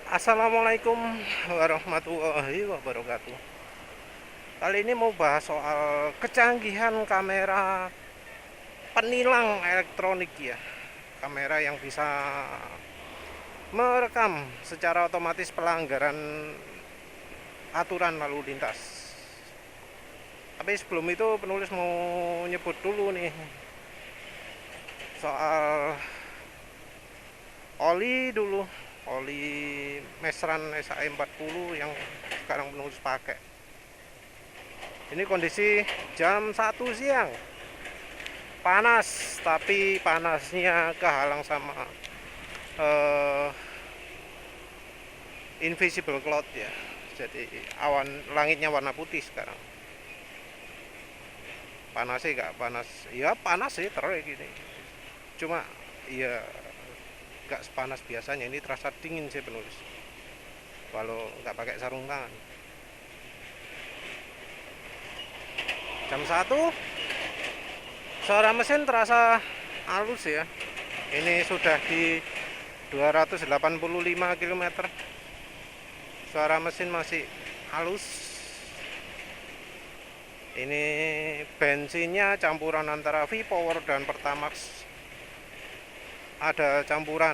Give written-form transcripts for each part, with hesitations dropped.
Assalamualaikum warahmatullahi wabarakatuh. Kali ini mau bahas soal kecanggihan kamera penilang elektronik ya. Kamera yang bisa merekam secara otomatis pelanggaran aturan lalu lintas. Tapi sebelum itu penulis mau nyebut dulu nih soal oli dulu. Oli Mesran SAE 40 yang sekarang penulis pakai. Ini kondisi jam 1 siang. Panas, tapi panasnya kehalang sama uh, invisible cloud ya. Jadi awan langitnya warna putih sekarang. Panas sih gak panas. Ya panas sih terik gini. Cuma ya gak sepanas biasanya. Ini terasa dingin sih penulis. Walau nggak pakai sarung tangan. Jam 1 suara mesin terasa halus ya. Ini sudah di 285 km. Suara mesin masih halus. Ini bensinnya campuran antara V-Power dan Pertamax. Ada campuran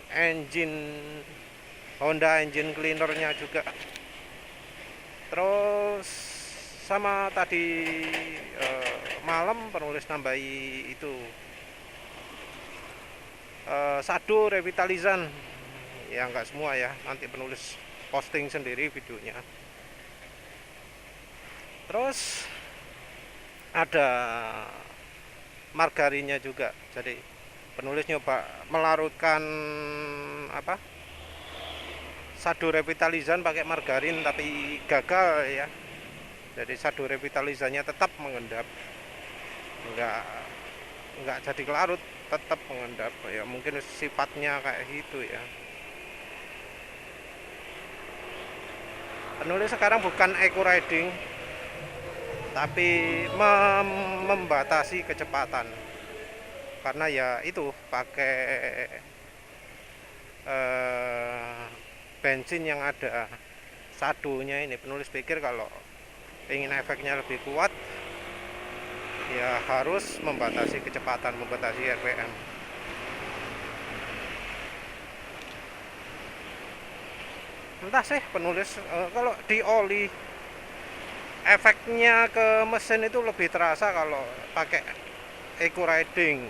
engine Honda engine cleanernya juga. Terus sama tadi malam penulis nambahi itu sado revitalizan ya, nggak semua ya, nanti penulis posting sendiri videonya. Terus ada margarinnya juga, jadi penulis nyoba melarutkan sado revitalizan pakai margarin tapi gagal ya. Jadi sado revitalizannya tetap mengendap, nggak jadi larut, tetap mengendap ya, mungkin sifatnya kayak gitu ya. Penulis sekarang bukan eco riding tapi membatasi kecepatan, karena ya itu pakai bensin yang ada sadonya ini. Penulis pikir kalau ingin efeknya lebih kuat ya harus membatasi kecepatan, membatasi RPM. Entah sih penulis kalau di oli efeknya ke mesin itu lebih terasa kalau pakai eco riding.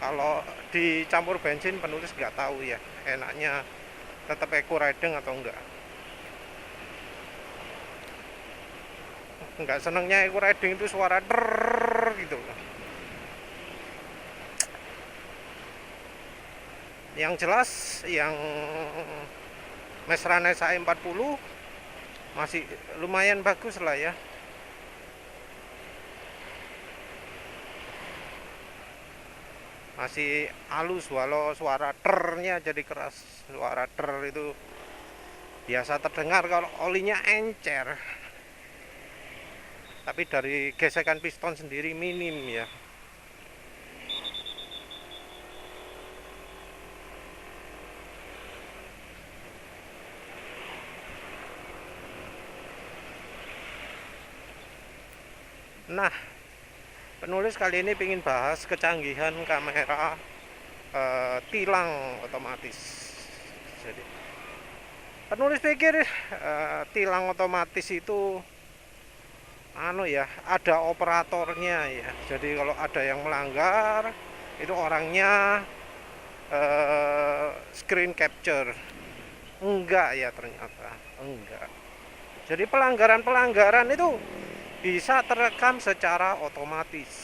Kalau dicampur bensin penulis nggak tahu ya enaknya tetap eco riding atau enggak. Enggak senengnya eco riding itu suara drrrr gitu. Yang jelas yang Mesran SAE 40 masih lumayan bagus lah ya. Masih halus walau suara ternya jadi keras. Suara ter itu biasa terdengar kalau olinya encer. Tapi dari gesekan piston sendiri minim ya. Nah, penulis kali ini ingin bahas kecanggihan kamera tilang otomatis. Jadi penulis pikir tilang otomatis itu ada operatornya ya. Jadi kalau ada yang melanggar itu orangnya screen capture. Enggak ya, ternyata enggak. Jadi pelanggaran itu bisa terekam secara otomatis,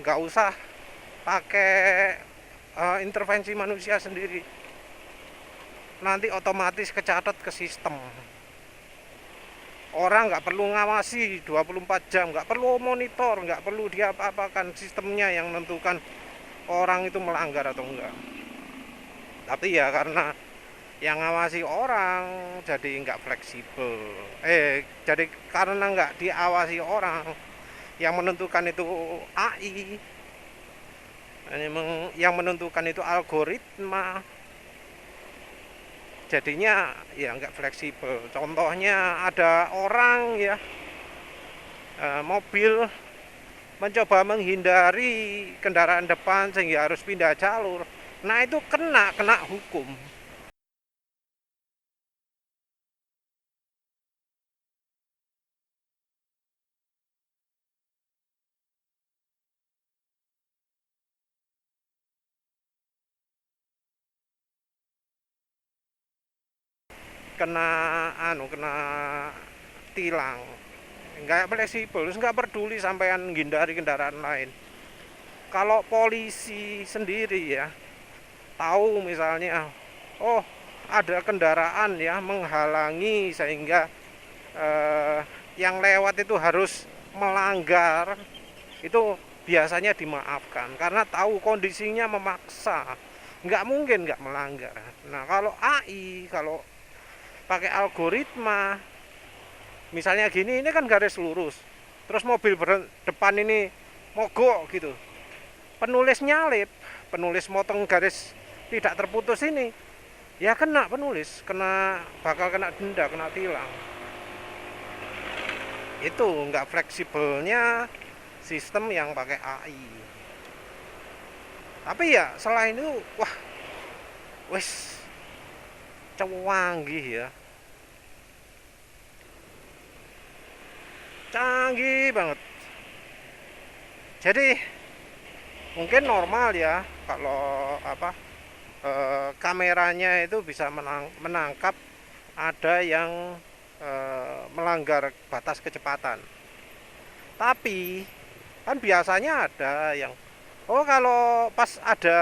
nggak usah pakai intervensi manusia sendiri, nanti otomatis kecatat ke sistem. Orang nggak perlu ngawasi 24 jam, nggak perlu monitor, nggak perlu diapa-apakan, sistemnya yang menentukan orang itu melanggar atau enggak. Tapi ya karena yang ngawasi orang jadi nggak fleksibel, jadi karena nggak diawasi orang, yang menentukan itu AI, Yang menentukan itu algoritma, jadinya ya nggak fleksibel. Contohnya ada orang ya, mobil mencoba menghindari kendaraan depan sehingga harus pindah jalur. Nah itu kena hukum. Kena kena tilang. Nggak fleksibel, terus nggak peduli sampean menghindari kendaraan lain. Kalau polisi sendiri ya tahu misalnya, oh ada kendaraan ya menghalangi sehingga yang lewat itu harus melanggar, itu biasanya dimaafkan karena tahu kondisinya memaksa, nggak mungkin nggak melanggar. Nah kalau AI, kalau pakai algoritma, misalnya gini, ini kan garis lurus, terus mobil depan ini mogok gitu, penulis nyalip, penulis motong garis tidak terputus ini, ya kena penulis, bakal kena denda, kena tilang. Itu nggak fleksibelnya sistem yang pakai AI. Tapi ya selain itu, wah, wes canggih ya, canggih banget. Jadi mungkin normal ya kalau kameranya itu bisa menangkap ada yang melanggar batas kecepatan. Tapi kan biasanya ada yang kalau pas ada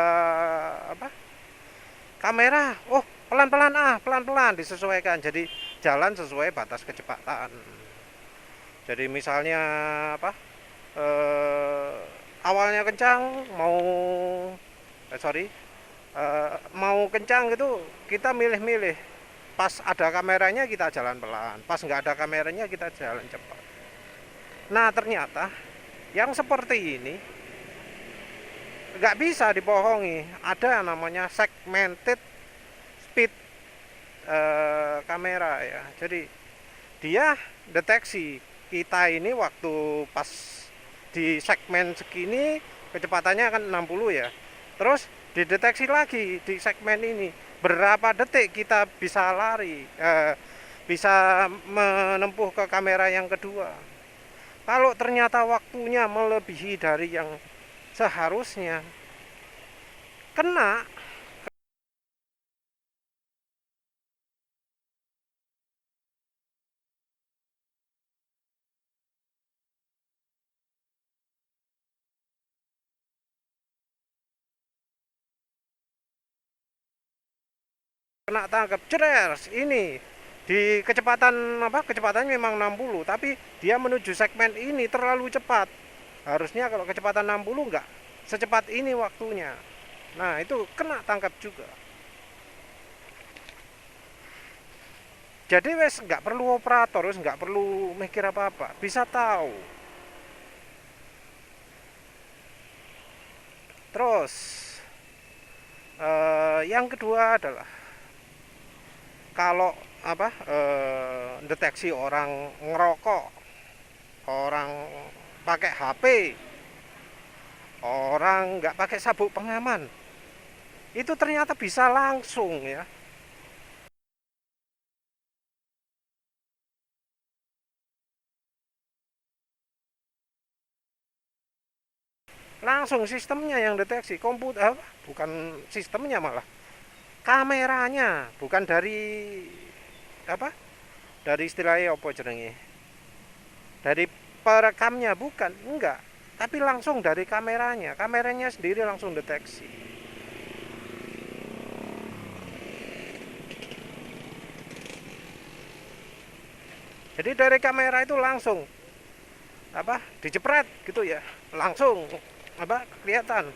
kamera, pelan-pelan pelan-pelan disesuaikan, jadi jalan sesuai batas kecepatan. Jadi misalnya awalnya kencang, mau kencang gitu, kita milih-milih. Pas ada kameranya kita jalan pelan, pas nggak ada kameranya kita jalan cepat. Nah ternyata yang seperti ini nggak bisa dibohongi, ada namanya segmented speed kamera ya. Jadi dia deteksi kita ini waktu pas di segmen segini kecepatannya kan 60 ya, terus dideteksi lagi di segmen ini berapa detik kita bisa lari, bisa menempuh ke kamera yang kedua. Kalau ternyata waktunya melebihi dari yang seharusnya, kena. Kena tangkap ceres ini di kecepatannya memang 60, tapi dia menuju segmen ini terlalu cepat. Harusnya kalau kecepatan 60 enggak secepat ini waktunya. Nah itu kena tangkap juga. Jadi wes nggak perlu operator, wes nggak perlu mikir apa-apa, bisa tahu. Terus yang kedua adalah kalau deteksi orang ngerokok, orang pakai HP, orang nggak pakai sabuk pengaman, itu ternyata bisa langsung ya, langsung sistemnya yang deteksi, komputer bukan sistemnya, malah kameranya, bukan dari dari istilahnya apa jenenge, dari perekamnya, bukan, enggak, tapi langsung dari kameranya sendiri langsung deteksi. Jadi dari kamera itu langsung dijepret gitu ya, langsung kelihatan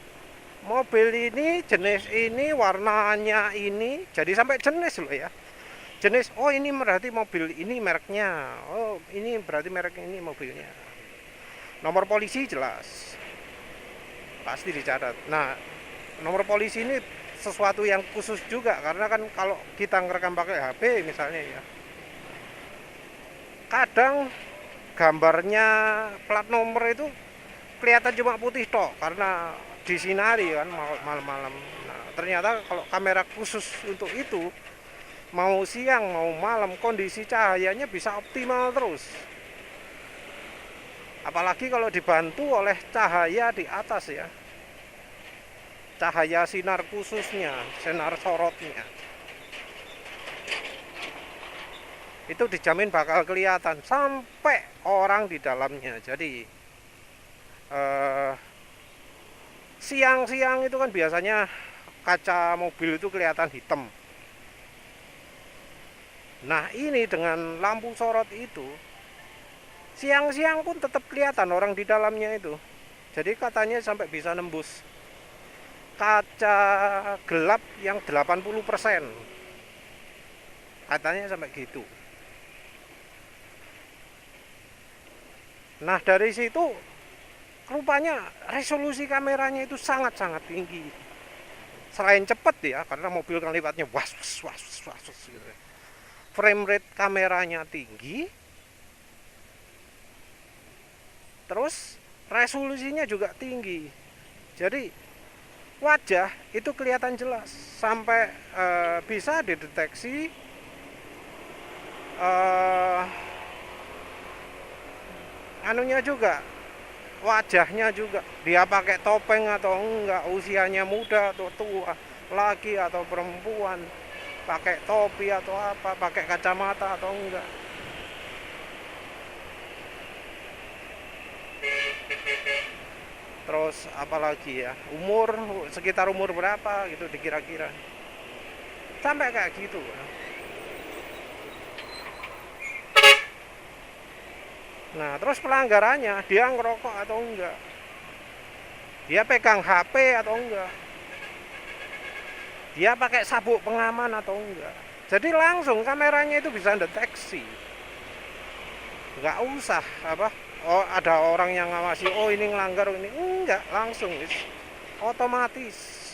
mobil ini jenis ini, warnanya ini, jadi sampai jenis loh ya, jenis, ini berarti mobil ini mereknya, ini berarti merek ini mobilnya, nomor polisi jelas. pasti dicatat. Nah, nomor polisi ini sesuatu yang khusus juga, karena kan kalau kita ngerekam pakai HP misalnya ya, kadang gambarnya plat nomor itu kelihatan cuma putih tok karena disinari kan malam-malam. Nah, ternyata kalau kamera khusus untuk itu, mau siang mau malam, kondisi cahayanya bisa optimal terus. Apalagi kalau dibantu oleh cahaya di atas ya, cahaya sinar khususnya, sinar sorotnya, itu dijamin bakal kelihatan sampai orang di dalamnya. Jadi siang-siang itu kan biasanya kaca mobil itu kelihatan hitam. Nah, ini dengan lampu sorot itu, siang-siang pun tetap kelihatan orang di dalamnya itu. Jadi katanya sampai bisa nembus kaca gelap yang 80%. Katanya sampai gitu. Nah, dari situ rupanya resolusi kameranya itu sangat-sangat tinggi. Selain cepat ya, karena mobil kan lewatnya was was was was gitu. Frame rate kameranya tinggi, terus resolusinya juga tinggi. Jadi wajah itu kelihatan jelas sampai bisa dideteksi anunya juga, wajahnya juga, dia pakai topeng atau enggak, usianya muda atau tua, laki atau perempuan, pakai topi atau apa, pakai kacamata atau enggak. Terus apalagi ya, umur, sekitar umur berapa gitu dikira-kira, sampai kayak gitu. Nah, terus pelanggarannya, dia ngerokok atau enggak, dia pegang HP atau enggak, dia pakai sabuk pengaman atau enggak. Jadi langsung kameranya itu bisa deteksi, nggak usah apa, oh ada orang yang ngawasi, oh ini ngelanggar, ini enggak, langsung otomatis.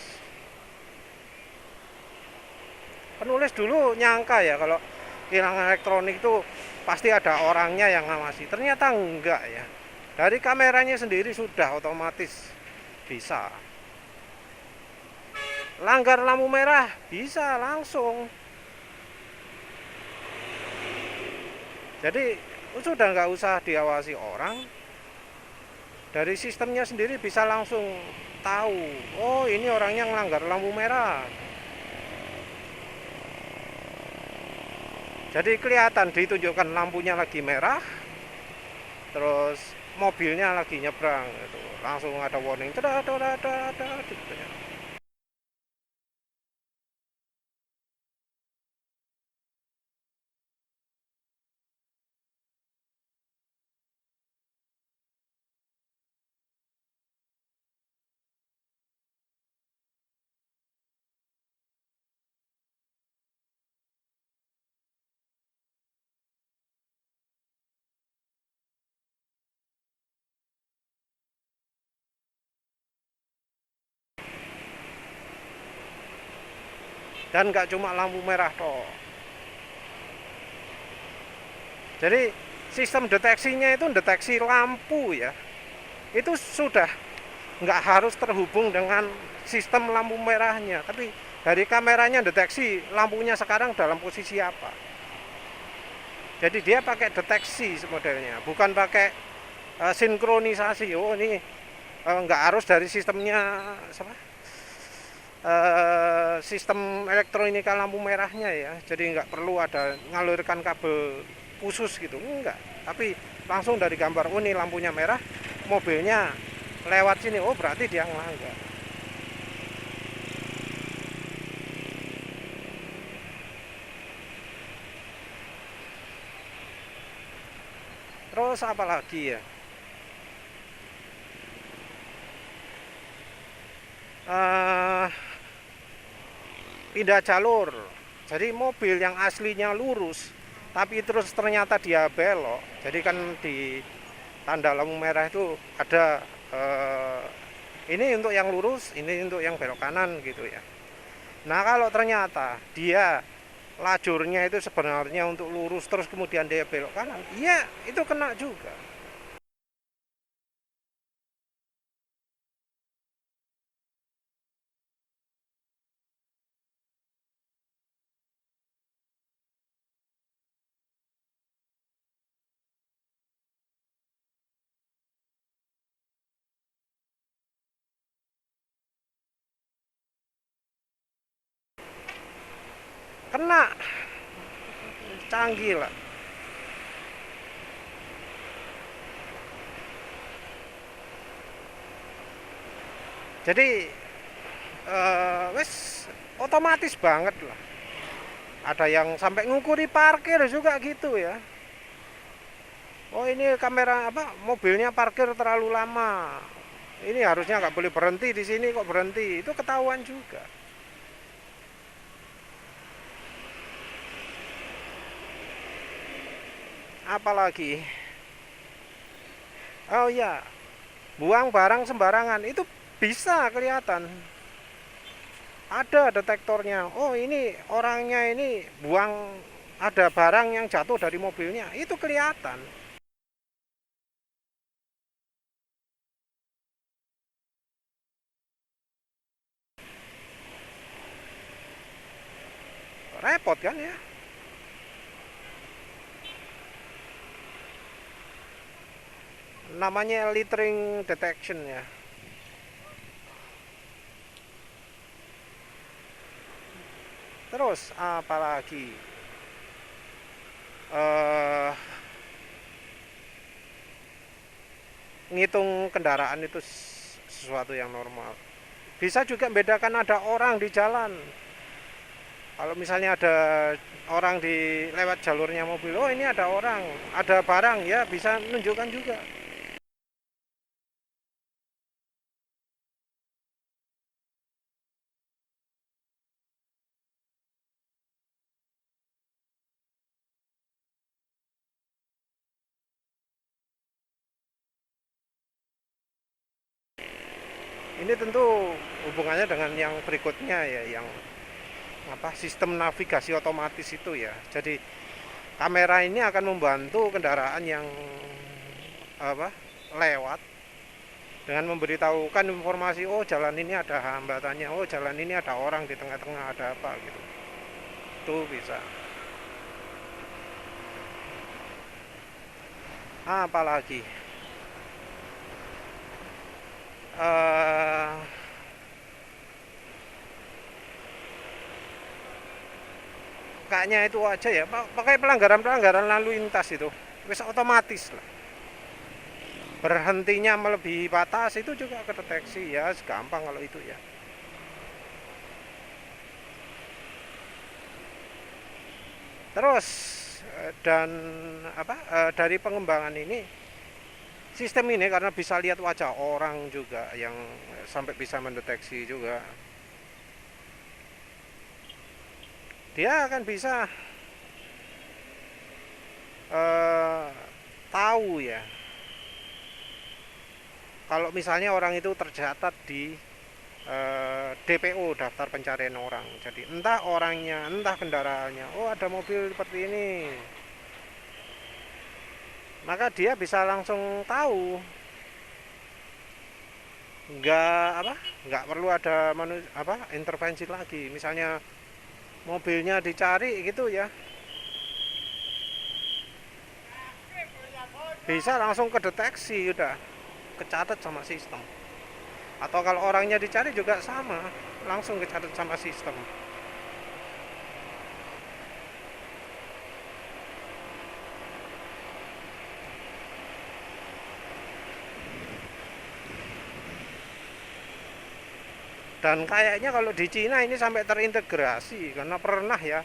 Penulis dulu nyangka ya kalau tilang elektronik itu pasti ada orangnya yang ngawasi, ternyata enggak ya. Dari kameranya sendiri sudah otomatis bisa. Langgar lampu merah bisa langsung. Jadi sudah nggak usah diawasi orang, dari sistemnya sendiri bisa langsung tahu, oh ini orangnya ngelanggar lampu merah. Jadi kelihatan, ditunjukkan lampunya lagi merah, terus mobilnya lagi nyebrang, itu langsung ada warning, gitu ya. Dan nggak cuma lampu merah toh. Jadi sistem deteksinya itu deteksi lampu ya, itu sudah nggak harus terhubung dengan sistem lampu merahnya, tapi dari kameranya deteksi lampunya sekarang dalam posisi apa. Jadi dia pakai deteksi modelnya, bukan pakai sinkronisasi. Oh ini nggak harus dari sistemnya sistem elektronika lampu merahnya ya, jadi nggak perlu ada ngalurkan kabel khusus gitu, enggak, tapi langsung dari gambar, oh ini lampunya merah, mobilnya lewat sini, oh berarti dia ngelanggar. Terus apa lagi ya, pindah jalur. Jadi mobil yang aslinya lurus tapi terus ternyata dia belok, jadi kan di tanda lampu merah itu ada ini untuk yang lurus, ini untuk yang belok kanan gitu ya. Nah kalau ternyata dia lajurnya itu sebenarnya untuk lurus terus kemudian dia belok kanan, iya itu kena juga. Kena, canggih lah. Jadi wes otomatis banget lah. Ada yang sampai ngukuri parkir juga gitu ya. Oh ini kamera apa mobilnya parkir terlalu lama. Ini harusnya nggak boleh berhenti di sini kok berhenti. Itu ketahuan juga. Apalagi, oh iya, buang barang sembarangan itu bisa kelihatan. Ada detektornya. Oh ini orangnya ini buang ada barang yang jatuh dari mobilnya. Itu kelihatan. Repot kan ya. Namanya littering detection ya. Terus apalagi eh ngitung kendaraan itu sesuatu yang normal. Bisa juga membedakan ada orang di jalan. Kalau misalnya ada orang di lewat jalurnya mobil, oh ini ada orang, ada barang ya bisa menunjukkan juga. Ini tentu hubungannya dengan yang berikutnya ya, yang apa sistem navigasi otomatis itu ya. Jadi kamera ini akan membantu kendaraan yang apa lewat dengan memberitahukan informasi, oh jalan ini ada hambatannya, oh jalan ini ada orang di tengah-tengah, ada apa gitu. Itu bisa. Apalagi eh kayaknya itu aja ya, pakai pelanggaran-pelanggaran lalu lintas itu bisa otomatis lah. Berhentinya melebihi batas itu juga kedeteksi ya, gampang kalau itu ya. Terus dan apa dari pengembangan ini, sistem ini karena bisa lihat wajah orang juga yang sampai bisa mendeteksi juga, dia akan bisa eh, tahu ya kalau misalnya orang itu tercatat di DPO, daftar pencarian orang. Jadi entah orangnya, entah kendaraannya, oh ada mobil seperti ini, maka dia bisa langsung tahu. Nggak perlu ada intervensi lagi. Misalnya mobilnya dicari gitu ya, bisa langsung kedeteksi, udah kecatat sama sistem. Atau kalau orangnya dicari juga sama, langsung kecatat sama sistem. Dan kayaknya kalau di Cina ini sampai terintegrasi, karena pernah ya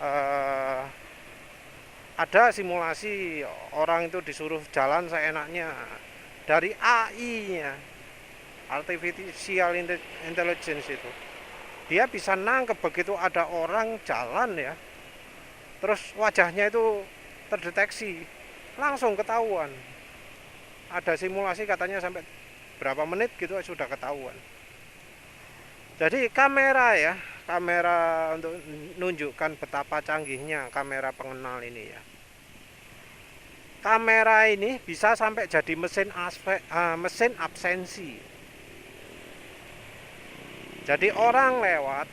eh, ada simulasi orang itu disuruh jalan seenaknya dari AI-nya, artificial intelligence itu. Dia bisa nangkep begitu ada orang jalan ya, terus wajahnya itu terdeteksi, langsung ketahuan. Ada simulasi katanya sampai berapa menit gitu sudah ketahuan. Jadi kamera ya, kamera untuk menunjukkan betapa canggihnya kamera pengenal ini ya. Kamera ini bisa sampai jadi mesin absensi. Jadi orang lewat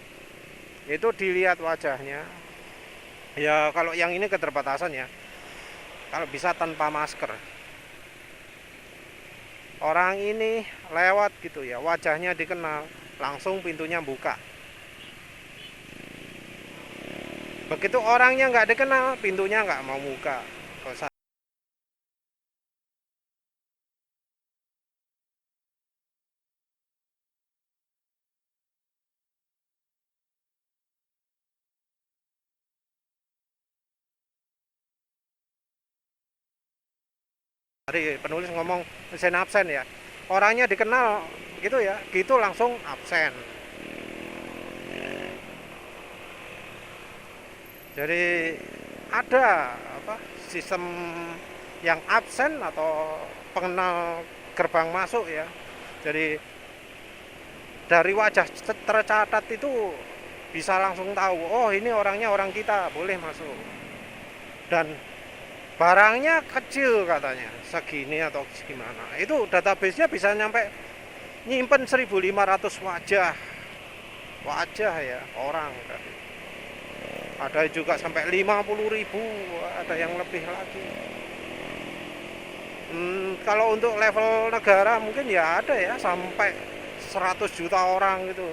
itu dilihat wajahnya. Ya kalau yang ini keterbatasan ya. Kalau bisa tanpa masker. Orang ini lewat gitu ya, wajahnya dikenal, langsung pintunya buka. Begitu orangnya nggak dikenal, pintunya nggak mau buka. Tadi penulis ngomong mesin absen ya, orangnya dikenal gitu ya, gitu langsung absen. Jadi ada sistem yang absen atau pengenal gerbang masuk ya. Jadi dari wajah tercatat itu bisa langsung tahu, oh ini orangnya orang kita, boleh masuk. Dan barangnya kecil katanya, segini atau gimana. Itu database-nya bisa nyampe nyimpen 1.500 wajah ya orang. Ada juga sampai 50.000, ada yang lebih lagi. Kalau untuk level negara mungkin ya ada ya sampai 100 juta orang gitu,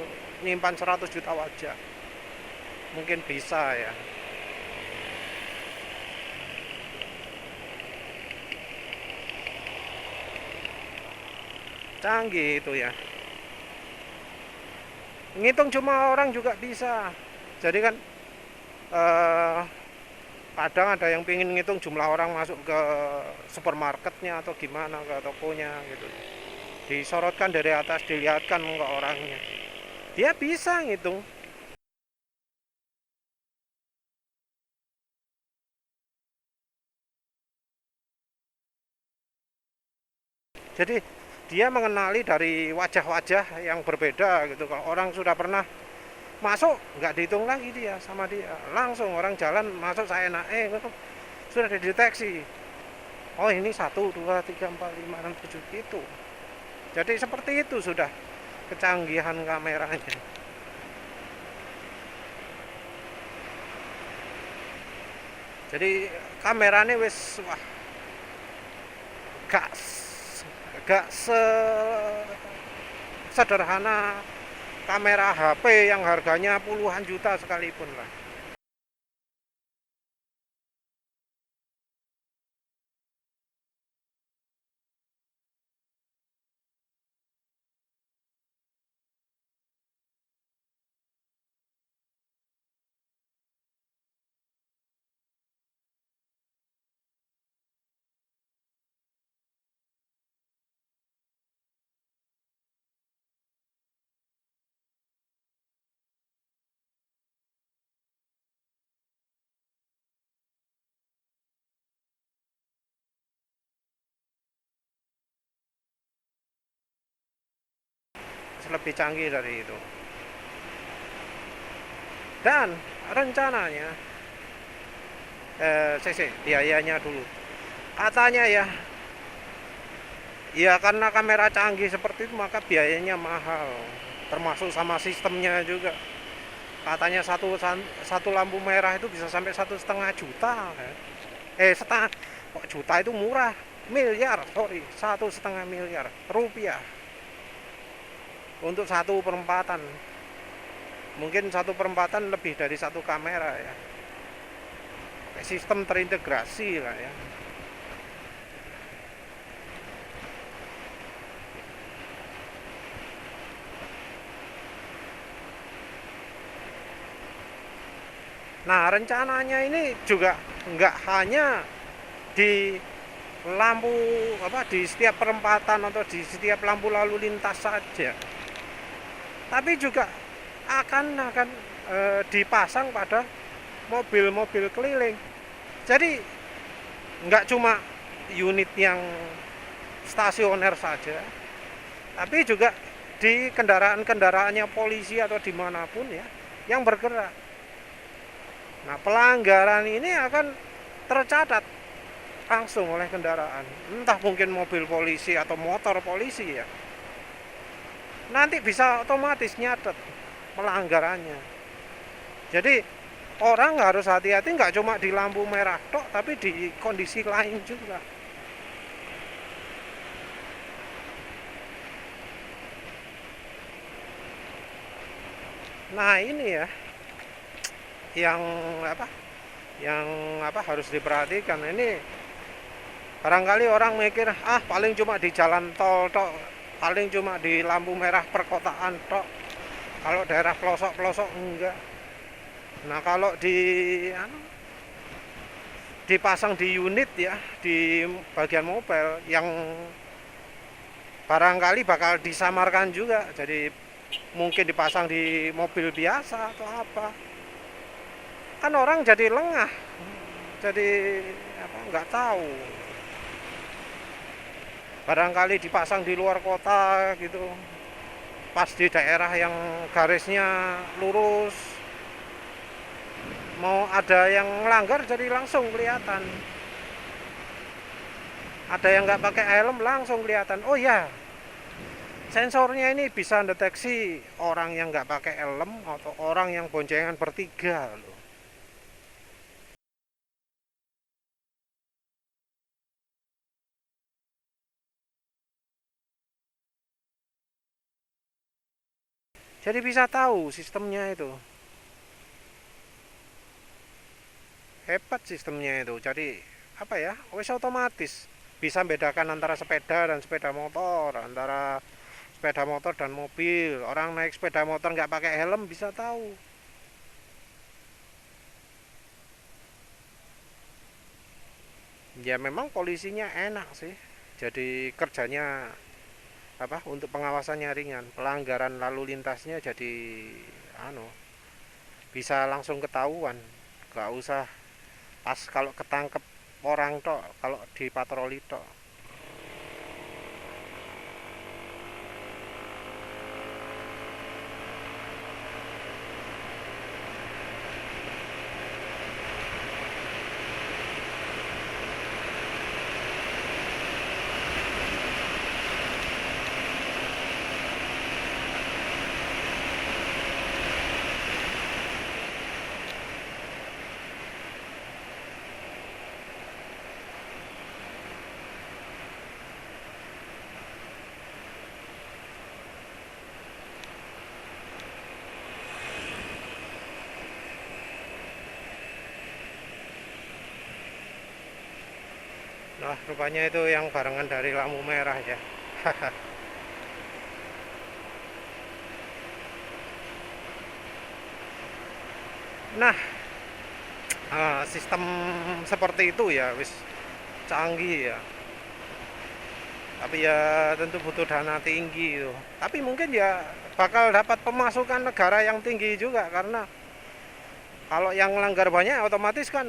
nyimpan 100 juta wajah. Mungkin bisa ya. Canggih itu ya. Ngitung cuma orang juga bisa. Jadi kan kadang ada yang pengen ngitung jumlah orang masuk ke supermarketnya atau gimana, ke tokonya gitu. Disorotkan dari atas, dilihatkan ke orangnya. Dia bisa ngitung. Jadi dia mengenali dari wajah-wajah yang berbeda gitu. Kalau orang sudah pernah masuk, nggak dihitung lagi dia sama dia. Langsung orang jalan masuk saya sudah dideteksi. Oh ini 1, 2, 3, 4, 5, 6, 7 gitu. Jadi seperti itu sudah kecanggihan kameranya. Jadi kameranya wis wah gak sederhana kamera HP yang harganya puluhan juta sekalipun lah. Lebih canggih dari itu. Dan rencananya biayanya dulu. Katanya ya karena kamera canggih seperti itu maka biayanya mahal. Termasuk sama sistemnya juga. Katanya satu lampu merah itu bisa sampai 1,5 juta. Setengah, kok juta itu murah. Miliar, sorry, 1,5 miliar rupiah. Untuk satu perempatan, mungkin satu perempatan lebih dari satu kamera ya. Sistem terintegrasi lah ya. Nah rencananya ini juga nggak hanya di lampu di setiap perempatan atau di setiap lampu lalu lintas saja, tapi juga akan dipasang pada mobil-mobil keliling. Jadi nggak cuma unit yang stasioner saja, tapi juga di kendaraan-kendaraannya polisi atau dimanapun ya yang bergerak. Nah, pelanggaran ini akan tercatat langsung oleh kendaraan, entah mungkin mobil polisi atau motor polisi ya, nanti bisa otomatis nyatet pelanggarannya. Jadi orang harus hati-hati, nggak cuma di lampu merah tok, tapi di kondisi lain juga. Nah ini ya yang apa yang harus diperhatikan. Ini barangkali orang mikir paling cuma di jalan tol tok, paling cuma di lampu merah perkotaan tok, kalau daerah pelosok-pelosok enggak. Nah kalau dipasang di unit ya, di bagian mobil yang barangkali bakal disamarkan juga, jadi mungkin dipasang di mobil biasa atau apa, kan orang jadi lengah, jadi nggak tahu. Barangkali dipasang di luar kota gitu, pas di daerah yang garisnya lurus, mau ada yang melanggar jadi langsung kelihatan. Ada yang nggak pakai helm langsung kelihatan. Oh ya, sensornya ini bisa deteksi orang yang nggak pakai helm atau orang yang boncengan bertiga loh. Jadi bisa tahu sistemnya itu. Hebat sistemnya itu. Jadi wis otomatis bisa bedakan antara sepeda dan sepeda motor, antara sepeda motor dan mobil. Orang naik sepeda motor nggak pakai helm bisa tahu. Ya memang polisinya enak sih, jadi kerjanya untuk pengawasannya ringan, pelanggaran lalu lintasnya jadi bisa langsung ketahuan, nggak usah pas kalau ketangkep orang tok, kalau di patroli tok. Nah rupanya itu yang barengan dari lampu merah ya. Nah sistem seperti itu ya wis canggih ya, tapi ya tentu butuh dana tinggi itu. Tapi mungkin ya bakal dapat pemasukan negara yang tinggi juga, karena kalau yang melanggar banyak otomatis kan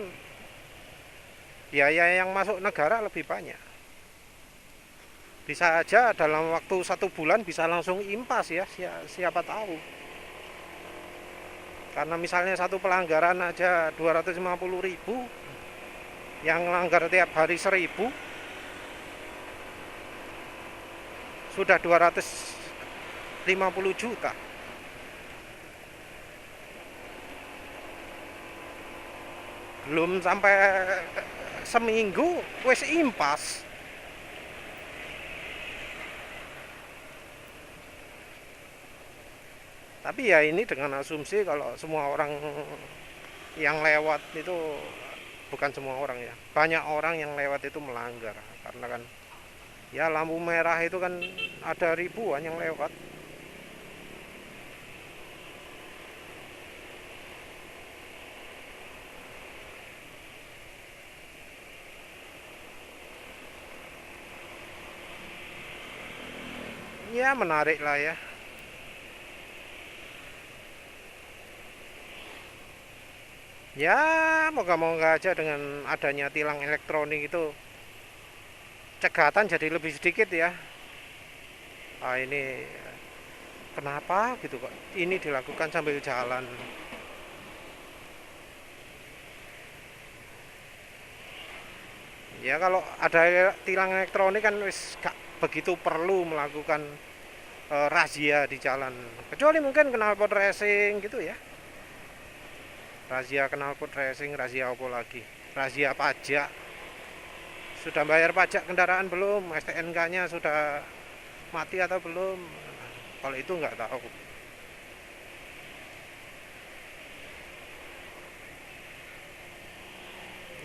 biaya yang masuk negara lebih banyak. Bisa aja dalam waktu 1 bulan bisa langsung impas ya, siapa tahu. Karena misalnya satu pelanggaran aja 250.000, yang melanggar tiap hari 1.000, sudah 250 juta. Belum sampai seminggu wes impas. Tapi ya ini dengan asumsi kalau semua orang yang lewat itu, bukan semua orang ya, banyak orang yang lewat itu melanggar. Karena kan ya lampu merah itu kan ada ribuan yang lewat. Ya menarik lah ya. Ya moga-moga aja dengan adanya tilang elektronik itu cegatan jadi lebih sedikit ya. Ini kenapa gitu kok ini dilakukan sambil jalan. Ya kalau ada tilang elektronik kan wis gak begitu perlu melakukan razia di jalan, kecuali mungkin knalpot racing gitu ya. Razia knalpot racing, razia apa lagi, razia pajak. Sudah bayar pajak kendaraan belum, STNK-nya sudah mati atau belum, kalau itu nggak tahu.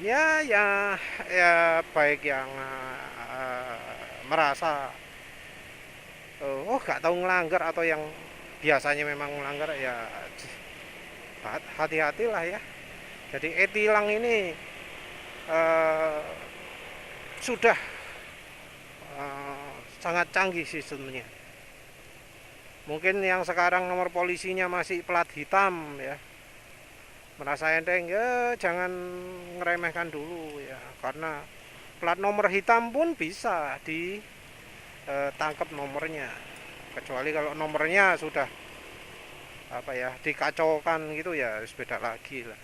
Ya baik yang merasa oh nggak tahu ngelanggar, atau yang biasanya memang melanggar, ya hati-hatilah ya. Jadi e-tilang ini uh, sudah sangat canggih sistemnya. Mungkin yang sekarang nomor polisinya masih plat hitam ya, merasa enteng ya, jangan ngeremehkan dulu ya, karena plat nomor hitam pun bisa ditangkap nomornya, kecuali kalau nomornya sudah apa ya, dikacaukan gitu ya, beda lagi lah.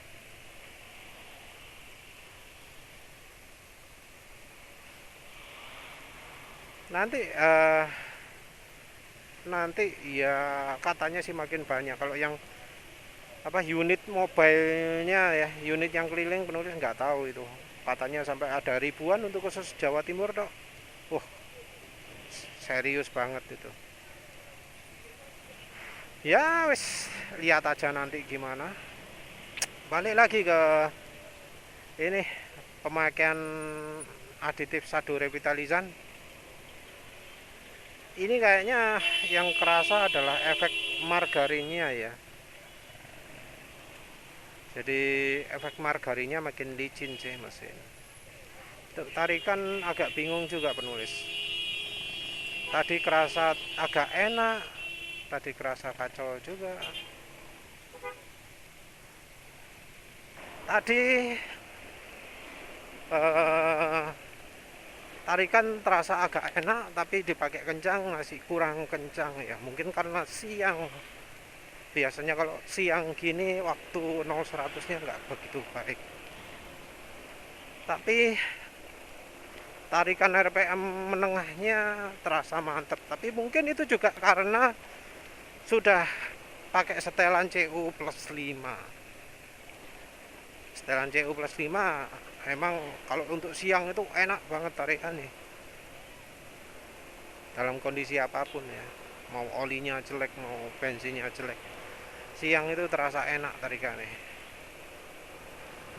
Nanti ya katanya sih makin banyak kalau yang apa unit mobilenya ya, unit yang keliling penulis nggak tahu itu, katanya sampai ada ribuan untuk khusus Jawa Timur dok. Wah serius banget itu. Ya wis lihat aja nanti gimana. Balik lagi ke ini, pemakaian aditif sadu revitalizan. Ini kayaknya yang kerasa adalah efek margarinnya ya. Jadi efek margarinnya makin licin sih mesin. Tarikan agak bingung juga penulis. Tadi kerasa agak enak, tadi kerasa kacau juga. Tadi tarikan terasa agak enak, tapi dipakai kencang masih kurang kencang ya. Mungkin karena siang. Biasanya kalau siang gini waktu 0-100 nya nggak begitu baik. Tapi tarikan RPM menengahnya terasa mantap. Tapi mungkin itu juga karena sudah pakai setelan CU plus 5. Setelan CU plus 5 emang kalau untuk siang itu enak banget tarikannya. Dalam kondisi apapun ya. Mau olinya jelek, mau bensinnya jelek, siang itu terasa enak tarikannya.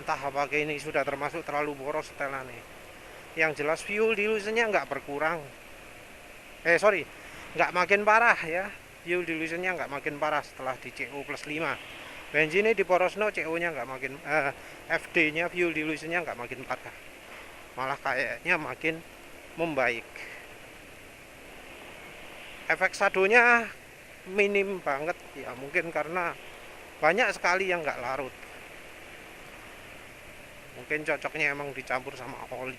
Entah apakah ini sudah termasuk terlalu boros setelannya. Yang jelas fuel dilutionnya nggak berkurang. Nggak makin parah ya. Fuel dilutionnya nggak makin parah setelah di CO plus 5. Bensinnya di Porosno CO-nya nggak makin FD-nya fuel dilutionnya nggak makin parah. Malah kayaknya makin membaik. Efek sadonya minim banget ya, mungkin karena banyak sekali yang nggak larut. Mungkin cocoknya emang dicampur sama oli.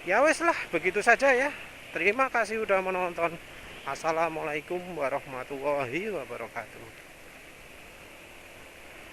Ya wes lah, begitu saja ya. Terima kasih udah menonton. Assalamualaikum warahmatullahi wabarakatuh.